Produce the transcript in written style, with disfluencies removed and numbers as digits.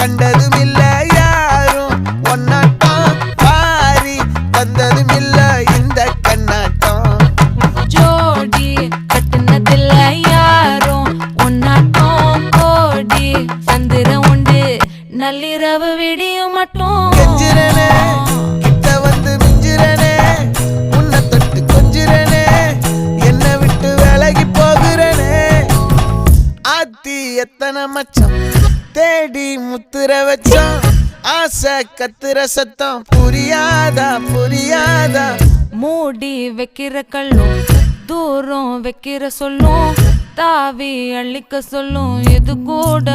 கண்டதும் இல்ல யாரும் ஒன்னாட்டம் பாரி வந்ததும் இல்ல இந்த கண்ணாட்டம் ஜோடி கட்டுனதில்ல யாரும் ஒன்னாட்டம் கோடி சந்திரம் உண்டு நள்ளிரவு விடியும் மட்டும் கெஞ்சிரனே கிட்ட வந்து மிஞ்சிரனே உன்னை தொட்டு கொஞ்சிரனே என்னை விட்டு விலகி போகிறனே ஆத்தி எத்தனை மச்சம் தேடி முத்துற வச்சோம் ஆசை கத்துற சத்தம் புரியாதா புரியாதா மூடி வைக்கிற கல்லும் தூரம் வைக்கிற சொல்லும் தாவி அள்ளிக்க சொல்லும் இது கூட